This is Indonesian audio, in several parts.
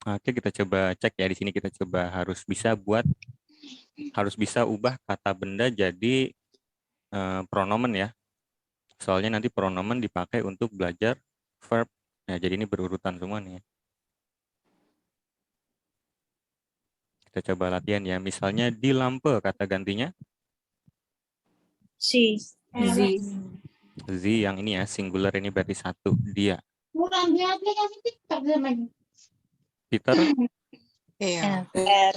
Oke, kita coba cek ya. Di sini kita coba harus bisa ubah kata benda jadi pronomen ya. Soalnya nanti pronomen dipakai untuk belajar verb. Nah, jadi ini berurutan semua nih. Kita coba latihan ya. Misalnya di lampe kata gantinya Si. Z. Z yang ini ya, singular ini berarti satu, dia. Peter, Iya. R.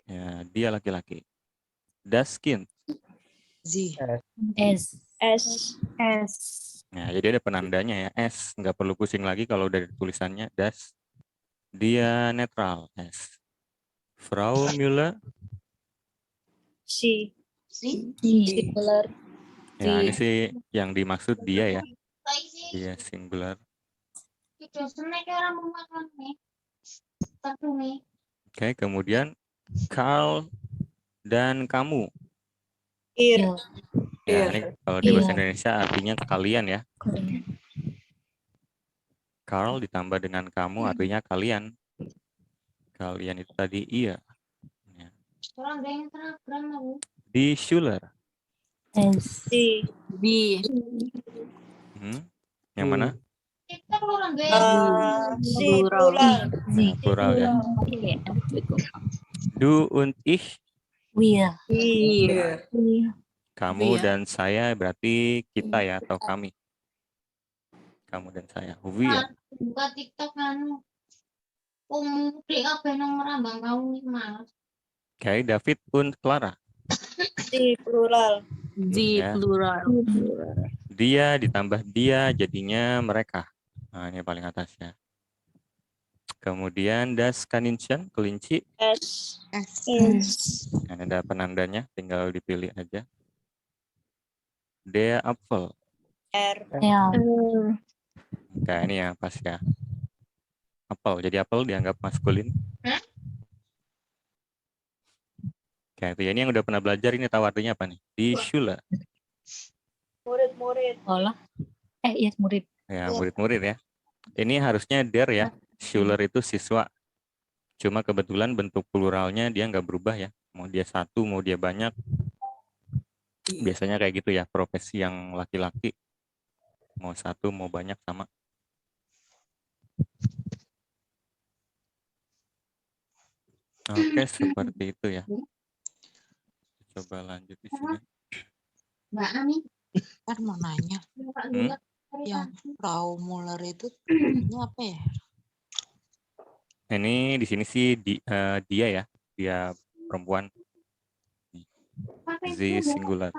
ya, dia laki-laki. Daskin. Z. S. S. S. Nah, jadi ada penandanya ya, S. Nggak perlu pusing lagi kalau udah tulisannya das. Dia netral, S. Frau Müller. Si. Singular. Ya, ini sih yang dimaksud dia ya. Dia singular. Oke, kemudian Carl dan kamu. Ir. Ya, ini kalau di bahasa Indonesia artinya kalian ya. Carl ditambah dengan kamu artinya kalian. Kalian itu tadi iya. Ya. Di Schuler. S. Si. B. Yang mana? Si. Plural. Z. Ya, plural ya. Oke. Du und ich. Wir. Iya. Kamu ya. dan saya berarti kita ya atau kami. Kamu dan saya. Wir. Buka TikTok kan. Klik apa nomor abang kamu nih mas? Oke, David und Clara. Si. Plural. Z. Ya. Plural. Dia ditambah dia jadinya mereka. Nah, ini paling atas ya. Kemudian das Kaninchen, kelinci. S. S. Nah, ada penandanya, tinggal dipilih aja. Der Apfel. R. Ya. Oke, ini ya pas ya. Apel, jadi apel dianggap maskulin. Oke, itu ya. Ini yang udah pernah belajar, ini tahu artinya apa nih? Di Schule. Murid-murid. Sekolah. Iya murid. Ya, murid-murid ya. Ini harusnya der ya. Schuler itu siswa. Cuma kebetulan bentuk pluralnya dia nggak berubah ya. Mau dia satu, mau dia banyak. Biasanya kayak gitu ya, profesi yang laki-laki. Mau satu, mau banyak sama. Oke, seperti itu ya. Coba lanjut di sini. Mbak Ani. Kan mau nanya. Yang Frau Muller itu ini apa ya? Ini di sini sih dia ya, dia perempuan. Z singular.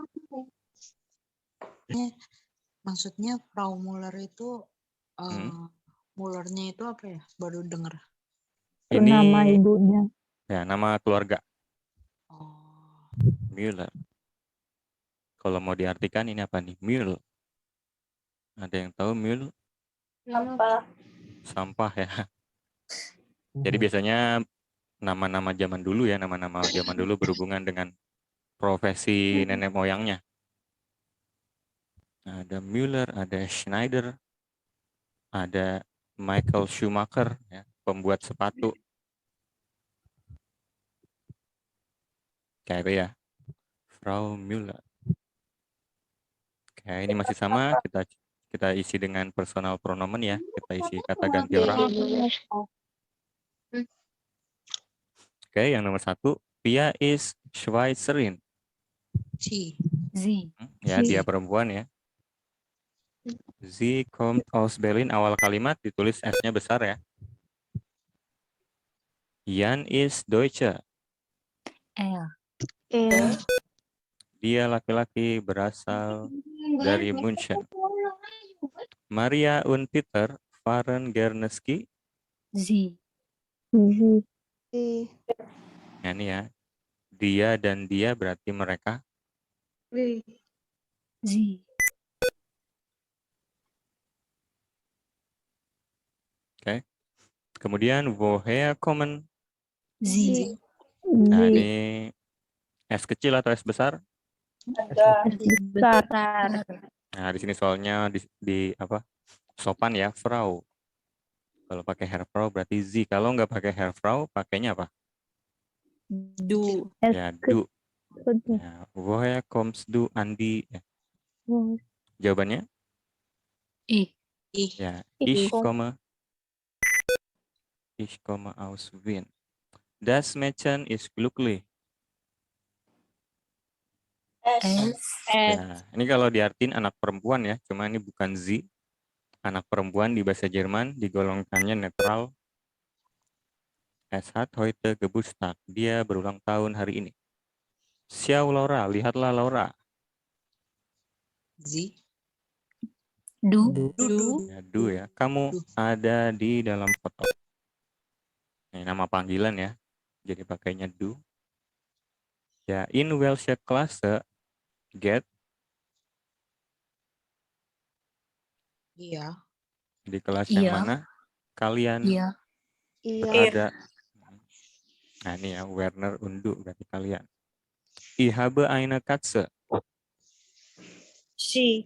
Maksudnya Frau Muller itu Mullernya itu apa ya? Baru dengar. Ini nama ibunya. ya nama keluarga. Oh. Müller. Kalau mau diartikan ini apa nih? Müll. Ada yang tahu Müll? Apa? Sampah ya. Jadi biasanya nama-nama zaman dulu ya, nama-nama zaman dulu berhubungan dengan profesi nenek moyangnya. Ada Müller, ada Schneider, ada Michael Schumacher, ya, pembuat sepatu. Kayak itu ya. Frau Müller. Oke, ini masih sama. Kita isi dengan personal pronomen ya. Kita isi kata ganti orang. Oke, yang nomor 1. Pia is Schweizerin. Si. Z. Ya, dia perempuan ya. Sie kommt aus Berlin. Awal kalimat ditulis S-nya besar ya. Jan is Deutsche. L. Dia laki-laki berasal dari München. Maria und Peter fahren gerne Ski. Z. Nah, ini ya. Dia dan dia berarti mereka. Z. Oke. Kemudian woher kommen? Z. Nah, ini S kecil atau S besar? Ada. Besar. Nah, di sini soalnya di apa? Sopan ya, Frau. Kalau pakai Herfrau berarti Sie. Kalau nggak pakai Herfrau, pakainya apa? Du. Ya, du. Ya, woher kommst du, Andi? Ya. Jawabannya? Ich. Ih, Ya, Ich. ich komme aus Wien. Das Mädchen ist glücklich. S. Es. Ya, ini kalau diartin anak perempuan ya, cuma ini bukan Sie. Anak perempuan di bahasa Jerman digolongkannya netral. Es hat heute Geburtstag. Dia berulang tahun hari ini. Xiao Laura, lihatlah Laura. Sie. Du. Du. Ya, du ya. Kamu ada di dalam foto. Ini nama panggilan ya. Jadi pakainya du. Ya, in welche Klasse get Iya. di kelas yang Iya. mana kalian Iya. berada. Nah, ini ya Werner Undu berarti kalian. Ich habe eine Katze. Si.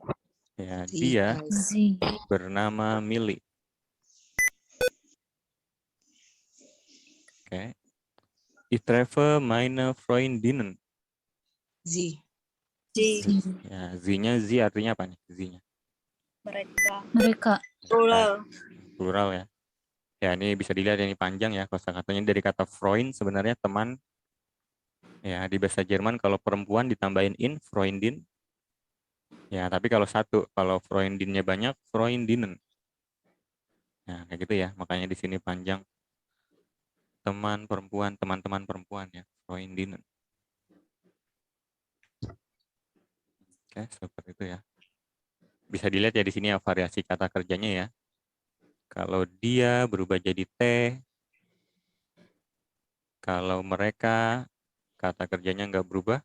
Ya, Sie dia heißt Sie. bernama Millie. Oke. Ich treffe meine Freundinnen. Sie. Si. Sie. Ya, Z-nya Z artinya apa nih? Z-nya Mereka. Mereka. Plural. plural ya. Ya, ini bisa dilihat ini panjang ya kosakatanya dari kata Freund sebenarnya teman. Ya, di bahasa Jerman kalau perempuan ditambahin in Freundin. Ya, tapi kalau satu, kalau Freundinnya banyak, Freundinnen. Nah, kayak gitu ya. Makanya di sini panjang teman perempuan, teman-teman perempuan ya, Freundinnen. Oke, seperti itu ya. Bisa dilihat ya di sini ya variasi kata kerjanya ya. Kalau dia berubah jadi teh, kalau mereka kata kerjanya nggak berubah,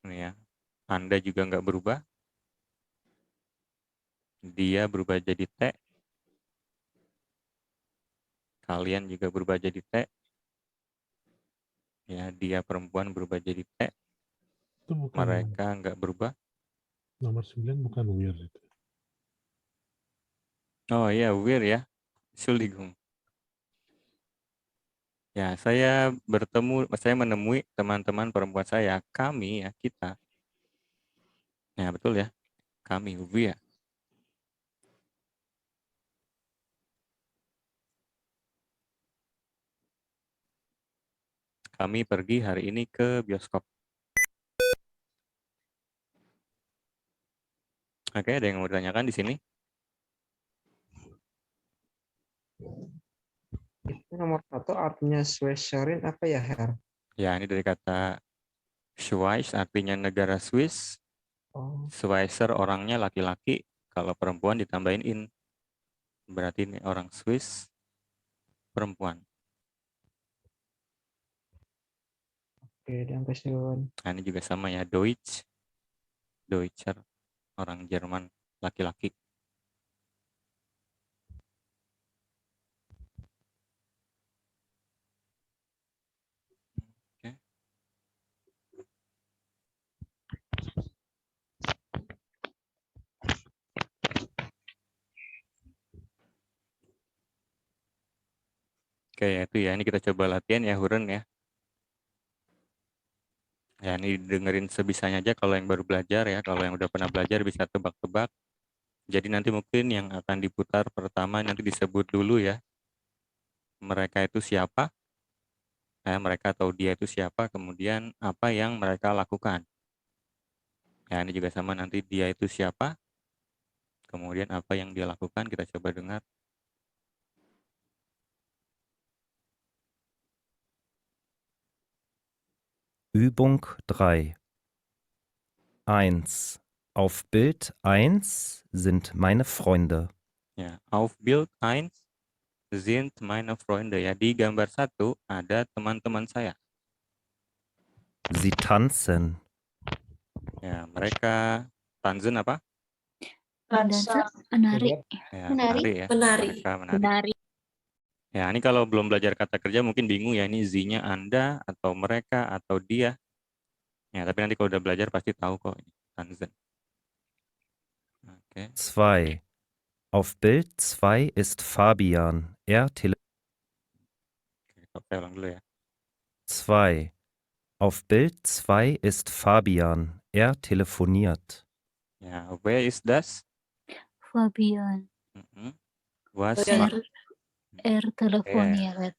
ini ya, Anda juga nggak berubah, dia berubah jadi teh, kalian juga berubah jadi teh, ya dia perempuan berubah jadi teh, Itu bukan mereka nggak berubah. nomor 9 bukan weird itu. Oh iya, wir ya, Entschuldigung. Ya, saya menemui teman-teman perempuan saya, kami ya, kita. Ya, betul ya, kami, wir. Kami pergi hari ini ke bioskop. Oke, ada yang mau ditanyakan di sini? Itu nomor 1 artinya Schweizerin apa ya, Her? Ya, ini dari kata Schweiz artinya negara Swiss. Oh, Schweizer orangnya laki-laki, kalau perempuan ditambahin in. Berarti ini orang Swiss perempuan. oke, Dankeschön. Nah, ini juga sama ya, Deutscher, orang Jerman laki-laki. Oke. Oke, ya itu ya. Ini kita coba latihan ya, Huren ya. Ya, ini dengerin sebisanya aja kalau yang baru belajar ya. Kalau yang udah pernah belajar bisa tebak-tebak. Jadi nanti mungkin yang akan diputar pertama nanti disebut dulu ya. Mereka itu siapa? Mereka atau dia itu siapa? Kemudian apa yang mereka lakukan? Ya, ini juga sama nanti dia itu siapa? Kemudian apa yang dia lakukan? Kita coba dengar. Übung 3. 1. Auf Bild 1 sind meine Freunde. Ya, auf Bild 1 sind meine Freunde. Ya, di gambar 1 ada teman-teman saya. Sie tanzen. Ya, mereka tanzen apa? Dansa. Menari. Ya, Menari. menari ya. Menari. Mereka menari. Menari. Ya, ini kalau belum belajar kata kerja mungkin bingung ya, ini Z-nya Anda atau mereka atau dia. Ya, tapi nanti kalau udah belajar pasti tahu kok ini tanzen. Oke. 2. Auf Bild 2 ist Fabian. Er Oke, saya ulang dulu ya. 2. Auf Bild 2 ist Fabian. Er telefoniert. Ya, where is das? Fabian. Was Fabian. macht Telefoniert.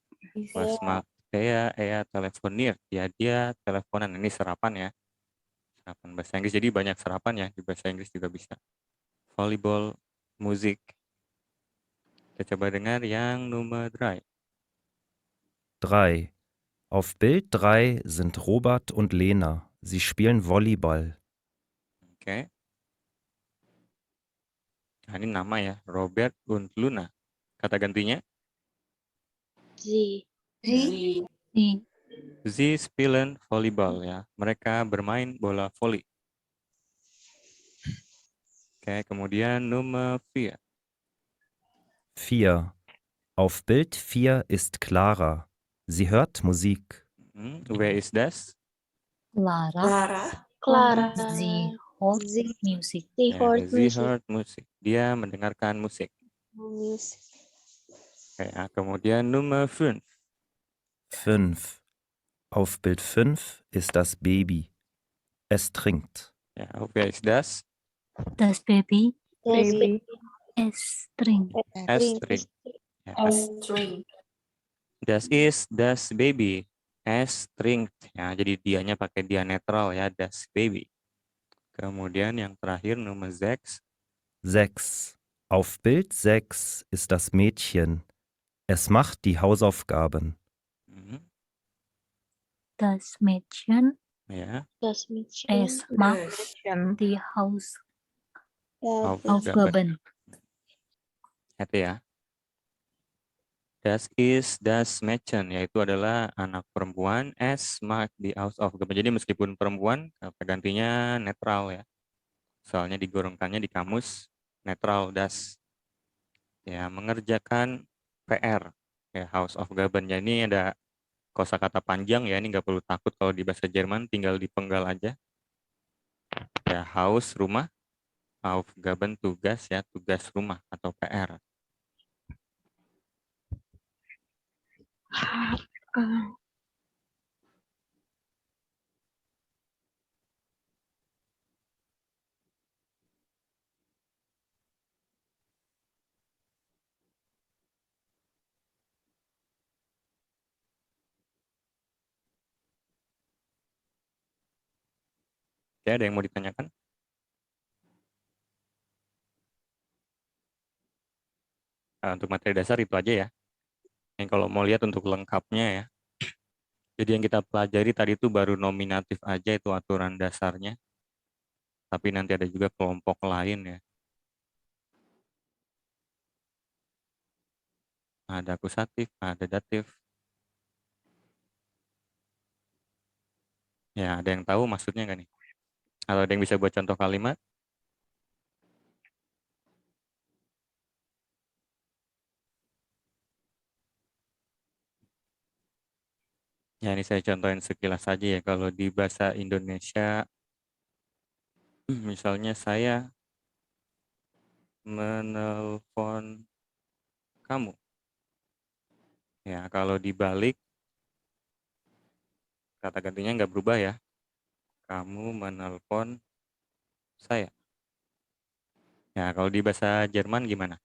was macht er telefoniert? Ya, dia teleponan. Ini serapan ya. Serapan bahasa Inggris. Jadi banyak serapan ya. Di bahasa Inggris juga bisa. Volleyball, musik. Kita coba dengar yang nomor 3. 3. Auf Bild 3 sind Robert und Lena. Sie spielen Volleyball. Oke. Nah, ini nama ya. Robert und Luna. Kata gantinya? Sie. Sie. Sie spielen Volleyball ya. Mereka bermain bola voli. Oke, kemudian nomor 4. 4. Auf Bild 4 ist Clara. Sie hört Musik. Where is das? Lara. Clara. Sie hört Musik. Sie Ya, hört sie Musik. heard musik. Dia mendengarkan musik. Musik. Oke, kemudian nomor 5. 5. Auf Bild 5 ist das Baby. Es trinkt. Ya, where is das? Das Baby Das Baby. es trinkt. Es trinkt. Ya, das ist das Baby. Es trinkt. Ya, jadi dianya pakai dia netral ya, das Baby. Kemudian yang terakhir nomor 6. 6. Auf Bild 6 ist das Mädchen. Es macht die Hausaufgaben. Das Mädchen Ya, Das Mädchen. es macht die Hausaufgaben. Hati ya. Das ist das Mädchen, yaitu adalah anak perempuan. Es macht die Hausaufgaben. Jadi meskipun perempuan, kata gantinya netral ya. Soalnya digorongkannya di kamus netral, das. Ya, mengerjakan PR. Ya, Hausaufgaben. Ya, ini ada kosakata panjang ya. Ini nggak perlu takut kalau di bahasa Jerman, tinggal dipenggal aja. Ya, Haus, rumah. Aufgaben, tugas ya. Tugas rumah atau PR. Oke, ada yang mau ditanyakan? Untuk materi dasar itu aja ya. Yang kalau mau lihat untuk lengkapnya ya. Jadi yang kita pelajari tadi itu baru nominatif aja, itu aturan dasarnya. Tapi nanti ada juga kelompok lain ya. Ada akusatif, ada datif. Ya, ada yang tahu maksudnya nggak nih? Atau ada yang bisa buat contoh kalimat? Ya, ini saya contohin sekilas saja ya. Kalau di bahasa Indonesia, misalnya saya menelpon kamu. Ya, kalau dibalik, kata gantinya nggak berubah ya. Kamu menelpon saya. Ya, kalau di bahasa Jerman gimana?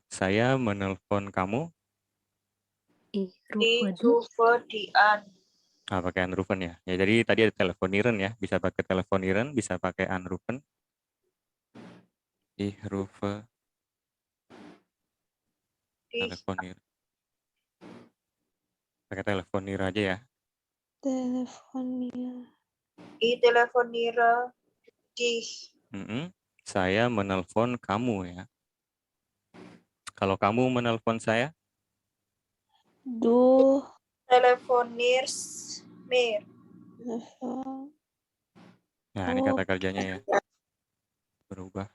Saya menelpon kamu. Ich Di rufe dich. rufe die an. Pakai anrufen ya. Ya, jadi tadi ada telefonieren ya. Bisa pakai telefonieren, bisa pakai anrufen. Ich rufe Die, telefonir. Pakai telefonir aja ya. Telefonnya. ich telefoniere dich. Saya menelpon kamu ya. Kalau kamu menelpon saya? Du. Telefonierst mir. Nah, ini kata kerjanya ya. Berubah.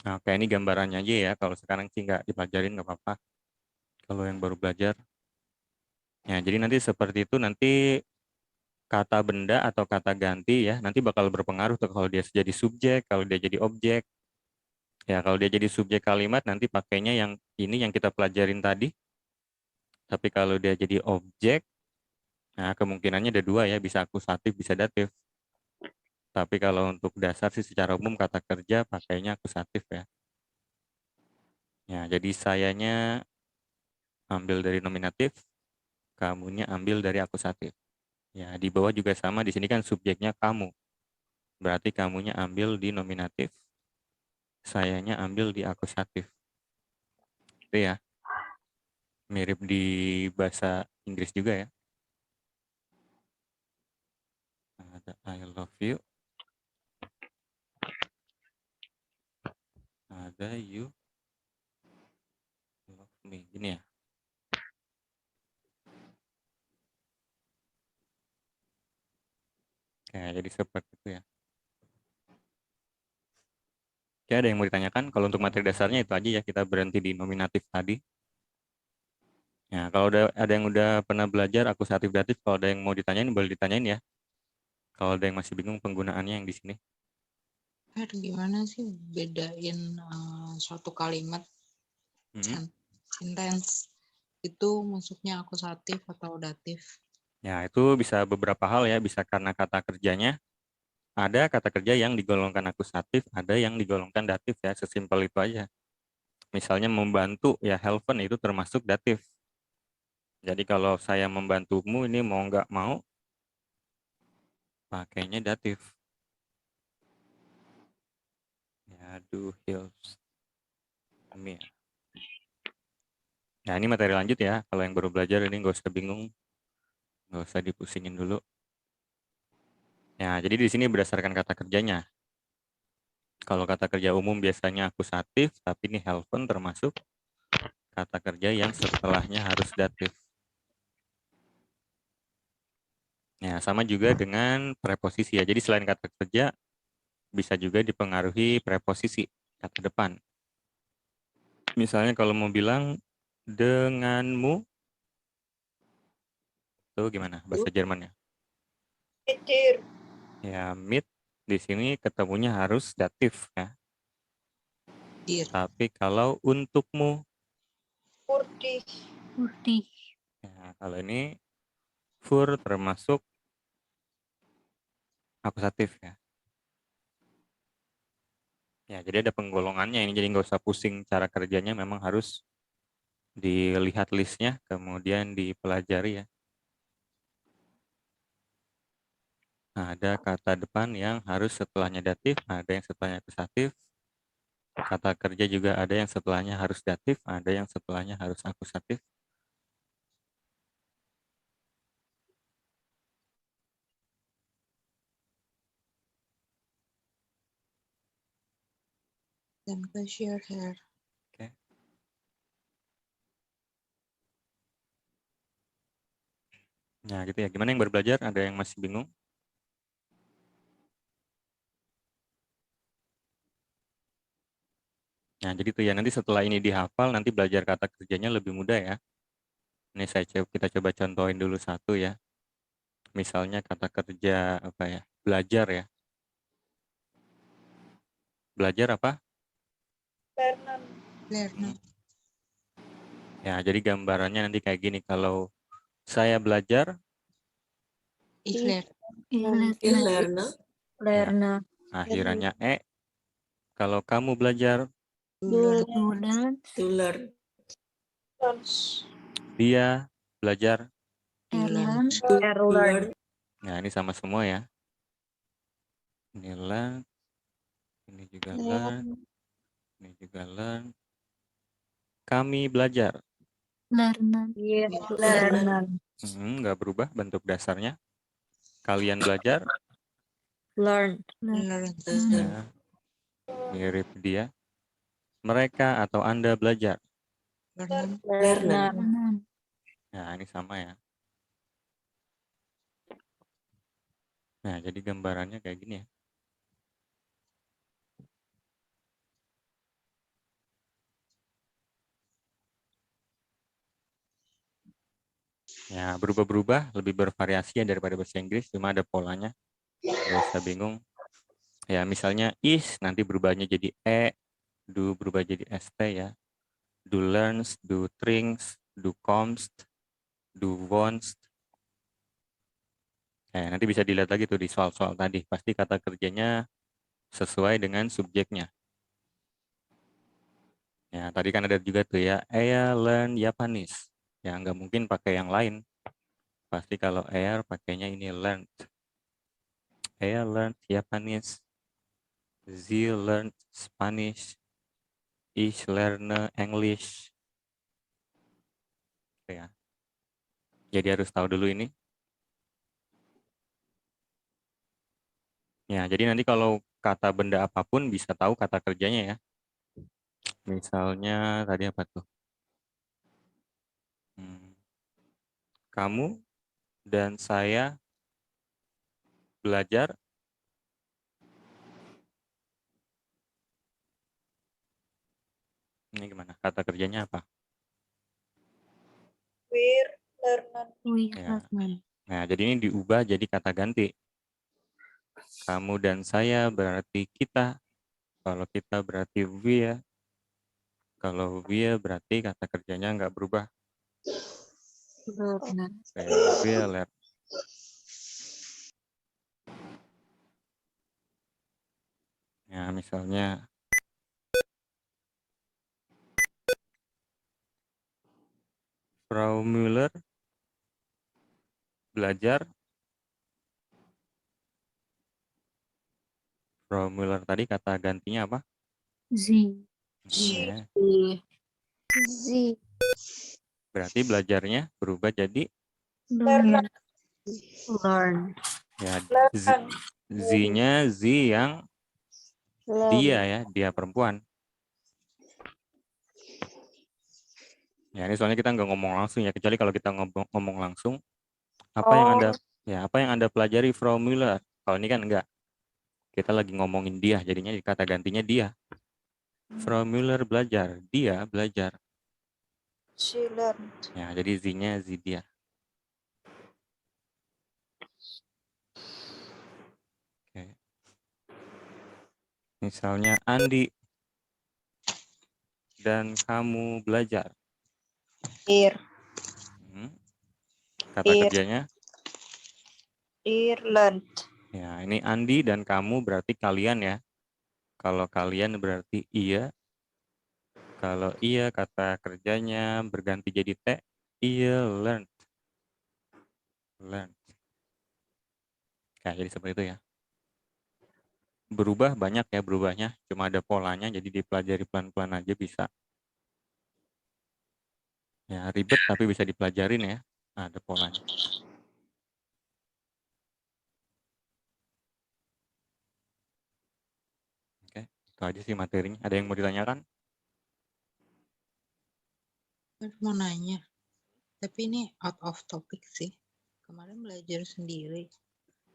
Nah, oke, ini gambarannya aja ya. Kalau sekarang sih nggak dipelajarin nggak apa-apa. Kalau yang baru belajar. Ya, jadi nanti seperti itu nanti kata benda atau kata ganti ya, nanti bakal berpengaruh tuh kalau dia jadi subjek, kalau dia jadi objek. Ya, kalau dia jadi subjek kalimat nanti pakainya yang ini yang kita pelajarin tadi. Tapi kalau dia jadi objek, nah kemungkinannya ada dua ya, bisa akusatif, bisa datif. Tapi kalau untuk dasar sih secara umum kata kerja pakainya akusatif ya. Ya, jadi sayanya ambil dari nominatif, kamunya ambil dari akusatif. Ya, di bawah juga sama, di sini kan subjeknya kamu. Berarti kamunya ambil di nominatif, sayanya ambil di akusatif. Itu ya. Mirip di bahasa Inggris juga ya. Ada I love you. Ada you love me. Gini ya. Oke, jadi seperti itu ya. Oke, ada yang mau ditanyakan? Kalau untuk materi dasarnya itu aja ya, kita berhenti di nominatif tadi. Ya, kalau ada yang udah pernah belajar akusatif datif, kalau ada yang mau ditanyain boleh ditanyain ya. Kalau ada yang masih bingung penggunaannya yang di sini. Fer, gimana sih bedain suatu kalimat sentence itu masuknya akusatif atau datif? Ya, itu bisa beberapa hal ya, bisa karena kata kerjanya. Ada kata kerja yang digolongkan akusatif, ada yang digolongkan datif ya, sesimpel itu aja. Misalnya membantu, ya helpen itu termasuk datif. Jadi kalau saya membantumu ini mau nggak mau, pakainya datif. Ya, do helps me. Nah, ini materi lanjut ya. Kalau yang baru belajar ini nggak usah bingung, nggak usah dipusingin dulu. Ya, jadi di sini berdasarkan kata kerjanya. Kalau kata kerja umum biasanya akusatif, tapi ini helpen termasuk kata kerja yang setelahnya harus datif. Ya, sama juga dengan preposisi ya. Jadi selain kata kerja, bisa juga dipengaruhi preposisi, kata depan. Misalnya kalau mau bilang denganmu, itu gimana bahasa Jermannya? Mit dir. Ya, mit di sini ketemunya harus datif ya. Dir. Tapi kalau untukmu, Für dich. Putih. ya, kalau ini für termasuk akusatif ya. Ya, jadi ada penggolongannya ini, jadi nggak usah pusing cara kerjanya, memang harus dilihat listnya, kemudian dipelajari ya. Nah, ada kata depan yang harus setelahnya datif, ada yang setelahnya akusatif. Kata kerja juga ada yang setelahnya harus datif, ada yang setelahnya harus akusatif. Dan share here. Oke. Nah, gitu ya. Gimana yang baru belajar? Ada yang masih bingung? Nah, jadi tuh ya, nanti setelah ini dihafal, nanti belajar kata kerjanya lebih mudah ya. Ini kita coba contohin dulu satu ya. Misalnya kata kerja apa ya? Belajar ya. Belajar apa? Lernen. Lernen. Ya, jadi gambarannya nanti kayak gini. Kalau saya belajar, Ich lerne. Lerner. Lerner. akhirannya E. Kalau kamu belajar, Bulan. Lens. dia belajar. Erlan. Nah, ini sama semua ya. Ini learn, ini juga learn, ini juga learn. Kami belajar. Lerner. Lerner. Nggak berubah bentuk dasarnya. Kalian belajar. Learn. Learn. Ya, mirip dia. Mereka atau Anda belajar. Lernen. Lerner. Nah, ini sama ya. Nah, jadi gambarannya kayak gini ya. Ya, berubah-berubah, lebih bervariasi ya daripada bahasa Inggris, cuma ada polanya. Nggak usah bingung. Ya, misalnya is nanti berubahnya jadi do berubah jadi st ya. Do learns, do thinks, do comes, do wants. Nanti bisa dilihat lagi tuh di soal-soal tadi. Pasti kata kerjanya sesuai dengan subjeknya. Ya, tadi kan ada juga tuh ya, Aya learn Japanese. Ya, nggak mungkin pakai yang lain. Pasti kalau Aya pakainya ini learned. Aya learned Japanese. Z learned Spanish. Ich lerne English. Ya. Jadi harus tahu dulu ini. Ya, jadi nanti kalau kata benda apapun bisa tahu kata kerjanya ya. Misalnya tadi apa tuh? Kamu dan saya belajar ini gimana? Kata kerjanya apa? Wir lernen. Ya. Nah, jadi ini diubah jadi kata ganti. Kamu dan saya berarti kita. Kalau kita berarti wir. Kalau wir berarti kata kerjanya nggak berubah. Wir lernen. Ya, misalnya Frau Müller belajar. Frau Müller tadi kata gantinya apa? Z. Ya. Z. Berarti belajarnya berubah jadi Learn. ya Lernen. Z-nya Z yang dia ya, dia perempuan. Ya, ini soalnya kita nggak ngomong langsung ya, kecuali kalau kita ngomong langsung. Apa yang Anda pelajari Frau Müller? Kalau ini kan enggak. Kita lagi ngomongin dia, jadinya kata gantinya dia. Frau Müller belajar, dia belajar. She learned. Ya, jadi Z-nya Z dia. Oke. Misalnya Andi dan kamu belajar. Ir. Kata kerjanya? Ir learned. Ya, ini Andi dan kamu berarti kalian ya. Kalau kalian berarti iya. Kalau iya kata kerjanya berganti jadi T. Iya learned. Learned. Nah, jadi seperti itu ya. Berubah banyak ya berubahnya. Cuma ada polanya jadi dipelajari pelan-pelan aja bisa. Ya, ribet tapi bisa dipelajarin ya. Ada polanya. Oke, itu aja sih materinya. Ada yang mau ditanyakan? Mau nanya, tapi ini out of topic sih. Kemarin belajar sendiri.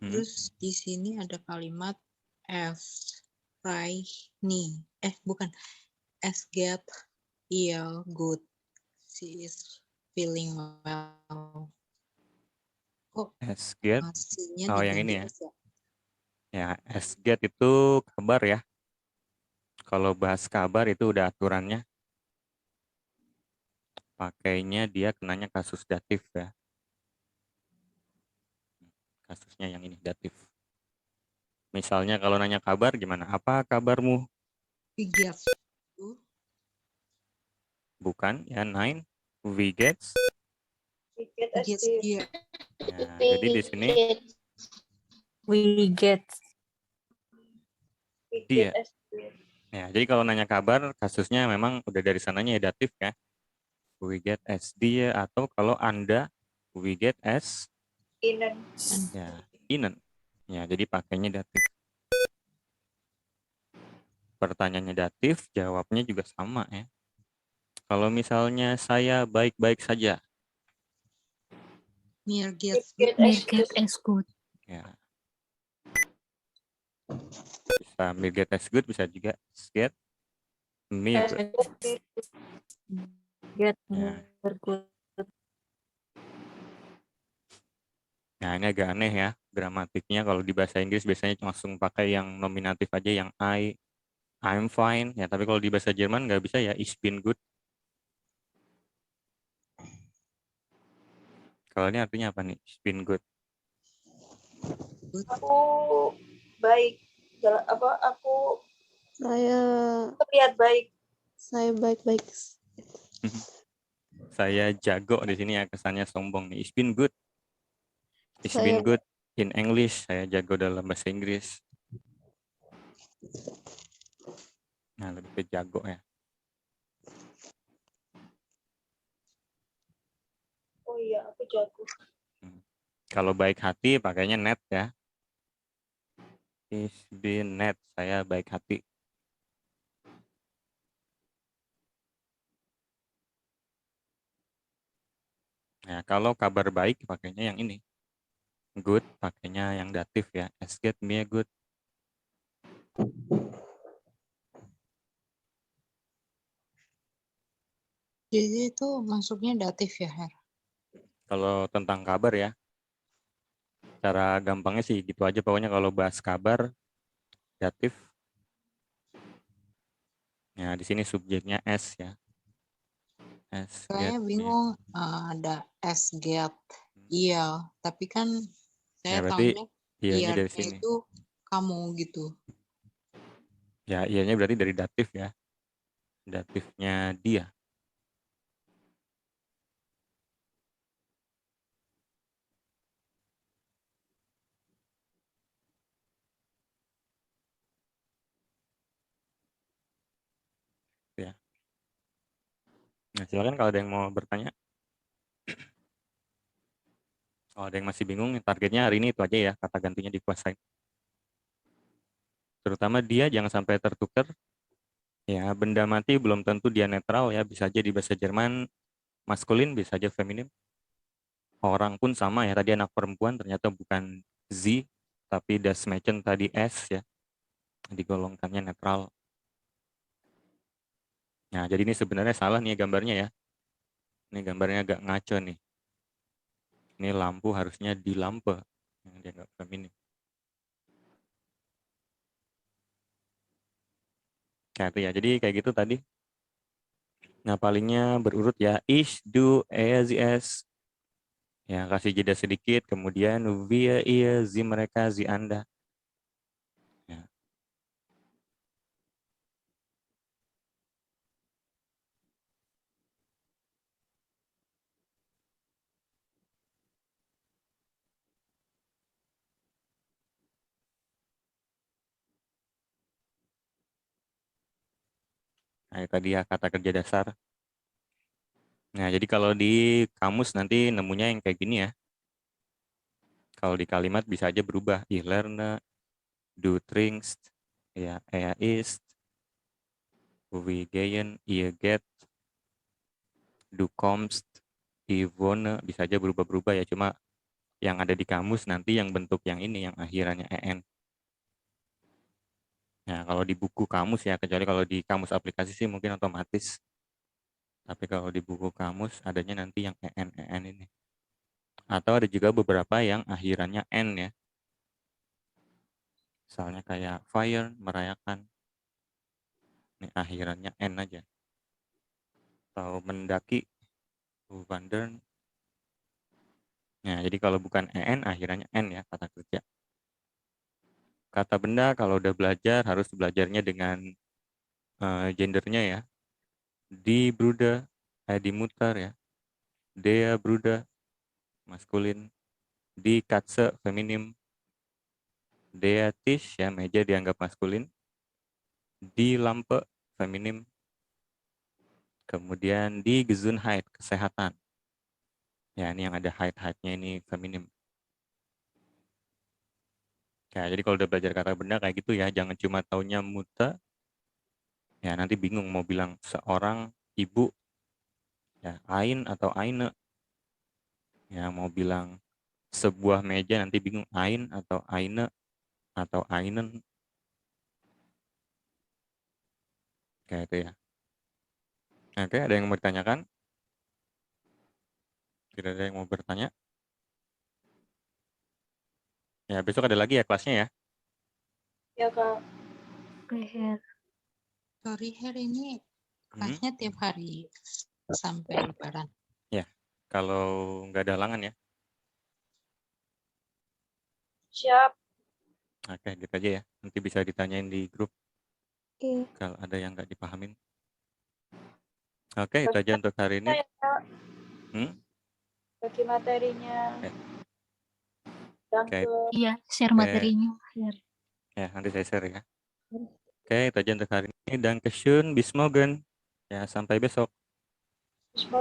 Terus di sini ada kalimat as ni. Bukan. As get feel good. She is feeling well. Kok As get. masihnya Oh, yang diganti ini ya. as ya? Ya, as get itu kabar ya. Kalau bahas kabar itu udah aturannya. Pakainya dia kenanya kasus datif ya. Kasusnya yang ini datif. Misalnya kalau nanya kabar gimana? Apa kabarmu? We get. Bukan ya, 9. We get. We get as Gets dear. dia. Ya, jadi di sini We get. We Dia. get as dear. ya, jadi kalau nanya kabar kasusnya memang udah dari sananya ya datif ya. We get as dia atau kalau Anda we get as Inen. ya, inen. Ya, jadi pakainya datif. Pertanyaannya datif, jawabnya juga sama ya. Kalau misalnya saya baik-baik saja. Mir gets Get Mir as get good. as good. Ya. Bisa mir get as good, bisa juga get me As good. good. Get Ya. more good. Nah, ini agak aneh ya gramatiknya. Kalau di bahasa Inggris biasanya langsung pakai yang nominatif aja, yang I'm fine. Ya, tapi kalau di bahasa Jerman nggak bisa ya, ich bin gut. Kalau ini artinya apa nih? Ich bin gut. Aku baik. Aku Saya terlihat baik. baik-baik. Saya jago di sini ya, kesannya sombong nih. Ich bin gut. Ich Saya bin good in English. Saya jago dalam bahasa Inggris. Nah, lebih ke jago ya. Oh iya, aku jago. Kalau baik hati pakainya net ya. Ich bin net. Saya baik hati. Nah, kalau kabar baik pakainya yang ini. Good pakainya yang datif ya. Es geht mir gut. Jadi itu masuknya datif ya, Her? Kalau tentang kabar ya, cara gampangnya sih gitu aja. Pokoknya kalau bahas kabar, datif. Ya, di sini subjeknya S ya. S Saya get me. bingung ada S get. Iya, tapi kan Ya, saya berarti tahunya ianya dari iya sini. itu kamu gitu. Ya, ianya berarti dari datif ya. Datifnya dia. Ya. Nah, silakan kalau ada yang mau bertanya. Kalau ada yang masih bingung, targetnya hari ini itu aja ya, kata gantinya dikuasain. Terutama dia jangan sampai tertukar. Ya, benda mati belum tentu dia netral ya, bisa aja di bahasa Jerman maskulin, bisa aja feminim. Orang pun sama ya, tadi anak perempuan ternyata bukan Z, tapi das Mädchen tadi S ya, digolongkannya netral. Nah, jadi ini sebenarnya salah nih gambarnya ya. Ini gambarnya agak ngaco nih. Ini lampu harusnya di lampe, yang dia nggak feminim. Kayak itu ya, jadi kayak gitu tadi. Nah, palingnya berurut ya, ich, du, er, sie, es. Ya, kasih jeda sedikit, kemudian wir, ihr, sie, mereka, sie, anda. Ya. Nah, itu tadi ya kata kerja dasar. Nah, jadi kalau di kamus nanti nemunya yang kayak gini ya. Kalau di kalimat bisa aja berubah. Ich lerne, du trinkst, ya, er isst, wir gehen, ihr geht, du kommst, ich wohne, bisa aja berubah-berubah ya. Cuma yang ada di kamus nanti yang bentuk yang ini, yang akhirannya en. Nah, kalau di buku kamus ya, kecuali kalau di kamus aplikasi sih mungkin otomatis. Tapi kalau di buku kamus adanya nanti yang en ini. Atau ada juga beberapa yang akhirannya n ya. Misalnya kayak fire, merayakan. Ini akhirannya n aja. Atau mendaki, wandern. Nah, jadi kalau bukan en, akhirannya n ya, kata kerja. Kata benda kalau udah belajar, harus belajarnya dengan gendernya ya. Die Bruder, die Mutter ya. Der Bruder, maskulin. Die Katze, feminim. Der Tisch, ya, meja dianggap maskulin. Die Lampe, feminim. Kemudian di Gesundheit, kesehatan. Ya, ini yang ada height-heightnya ini feminim. Ya, jadi kalau udah belajar kata benda kayak gitu ya, jangan cuma taunya muta. Ya, nanti bingung mau bilang seorang ibu, ya, ein atau eine. Ya, mau bilang sebuah meja nanti bingung ein atau eine atau einen. Kayak itu ya. Oke, ada yang mau ditanyakan? Tidak ada yang mau bertanya? Ya, besok ada lagi ya kelasnya ya. Ya Kak. Leher. Sorry, Her, ini Hmm, kelasnya tiap hari sampai Lebaran. Kalau nggak ada halangan ya. Siap. Oke, gitu aja ya. Nanti bisa ditanyain di grup Iya. kalau ada yang nggak dipahamin. Oke, itu aja untuk hari ini. Ya, Kak. Hmm? Bagi materinya. Ya. Dan Oke. ke Iya, share Oke. materinya. Share. Ya, nanti saya share ya. Oke, itu aja untuk hari ini. Dan kesun, bis morgen. Ya, sampai besok. Bismillah.